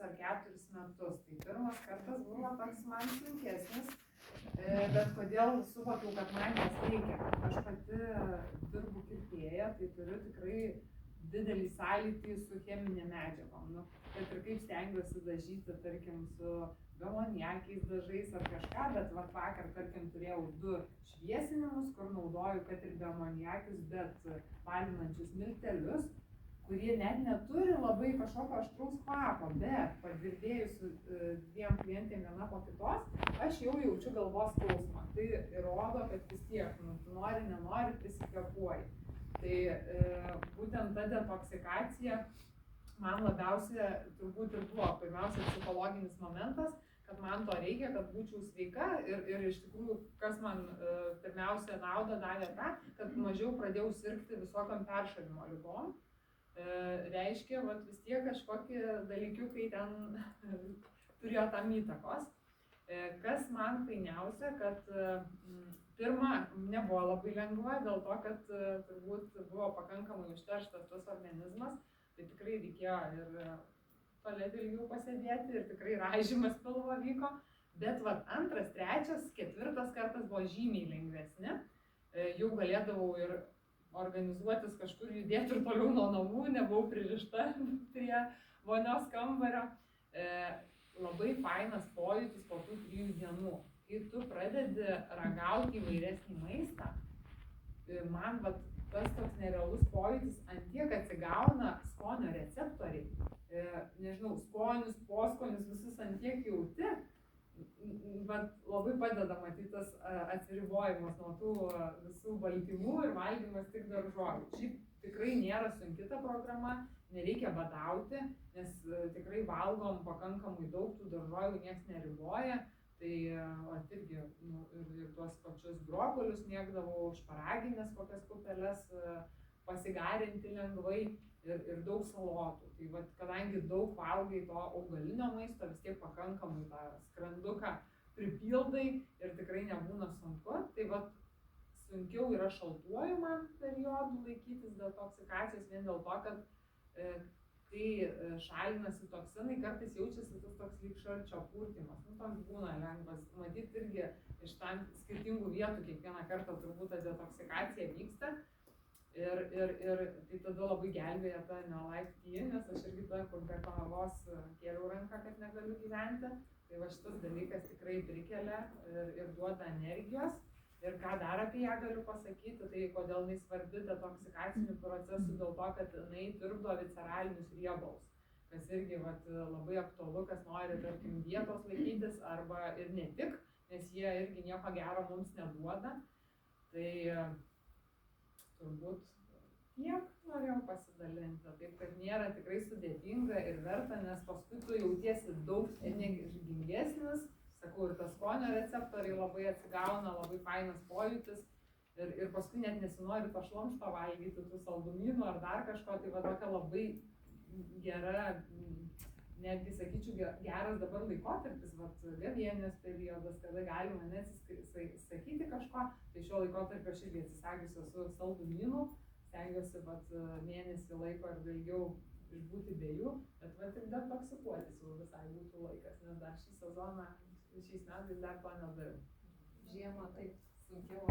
ar 4 metus. Tai pirmas kartas buvo toks man sunkesnis, bet kodėl suvokiau, kad man jas reikia. Aš pati dirbu kirpėja, tai turiu tikrai didelį sąlytį su cheminė medžiagom. Nu, kad ir kaip stengiuosi dažyti, tarkim, su bemoniakiais dažais ar kažką, bet vakar, tarkim, turėjau 2 šviesinimus, kur naudoju, kad ir bemoniakius, bet balinančius miltelius, kurie net neturi labai kažkokio aštraus kvapo, bet padirbėjus su 2 klientėm viena po kitos, aš jau jaučiu galvos skausmą. Tai įrodo, kad vis tiek, nori, nenori, prisikvėpuoji. Tai būtent ta detoksikacija man labiausiai turbūt ir buvo pirmiausia psichologinis momentas, kad man to reikia, kad būčiau sveika ir iš tikrųjų, kas man pirmiausia naudą davė tą, kad mažiau pradėjau sirgti visokiam peršalimo ligom. Reiškia, vis tiek kažkokie dalykiukai ten turėjo tam įtakos. Kas man fainiausia, kad pirma, nebuvo labai lengva, dėl to, kad turbūt buvo pakankamai užterštas tas organizmas, tai tikrai reikėjo ir tualete ilgiau pasėdėti ir tikrai raižymas pilvo vyko, bet antras, trečias, ketvirtas kartas buvo žymiai lengvesni, jau galėdavau ir organizuotis kažkur judėti ir toliau nuo namų, nebuvau pririšta prie vonios kambario. Labai fainas pojūtis po tų 3 dienų, kai tu pradedi ragauti įvairesnį maistą, man tas toks nerealus pojūtis ant tiek atsigauna skonio receptoriai, nežinau, skonius, poskonius visus ant tiek jauti, labai padeda matyti tas atsiribojimas nuo tų visų baltymų ir valgymas tik daržovių. Šiaip tikrai nėra sunki ta programa, nereikia badauti, nes tikrai valgom pakankamai daug, tų daržovių nieks neriboja. Tai irgi ir tuos pačius brokolius mėgdavau, šparaginės kokias pupeles pasigarinti lengvai ir daug salotų. Tai kadangi daug valgai to augalinio maisto, vis tiek pakankamai tą skranduką pripildai ir tikrai nebūna sunku. Tai sunkiau yra šaltuoju man periodų laikytis detoksikacijos vien dėl to, kad kai šalinasi toksinai, kartais jaučiasi tas toks lyg šalčio purtymas. Toks būna lengvas. Matyt, irgi iš tam skirtingų vietų kiekvieną kartą turbūt ta detoksikacija vyksta. Ir tai tada labai gelbėja ta Neolife Tea, nes aš irgi ta, kur be kavos kėliau ranką, kad negaliu gyventi. Tai šitas dalykas tikrai prikelia ir duoda energijos. Ir ką dar apie ją galiu pasakyti, tai kodėl jinai svarbi detoksikacinių procesų, dėl to, kad jinai tirpdo visceralinius riebalus, kas irgi labai aktualu, kas nori, tarkim, dietos laikytis arba ir ne tik, nes jie irgi nieko gero mums neduoda. Tai turbūt tiek norėjau pasidalinti, taip kad nėra tikrai sudėtinga ir verta, nes paskui tu jautiesi daug energingesnis. Sakau, ir tas skonio receptoriai labai atsigauna, labai fainas pojūtis ir paskui net nesinori to šlamšto valgyti, tų saldumynų ar dar kažko, tai tokia labai gera, netgi sakyčiau, geras dabar laikotarpis, gavėnios periodas, kada galima neatsisakyti kažko, tai šiuo laikotarpiu aš irgi atsisakiusi esu saldumynų, stengiuosi mėnesį laiko ir daugiau išbūti be jų, bet ir detoksikuotis jau visai būtų laikas, nes dar šį sezoną šiais metais dar to nedariau. Žiemą taip sunkiau.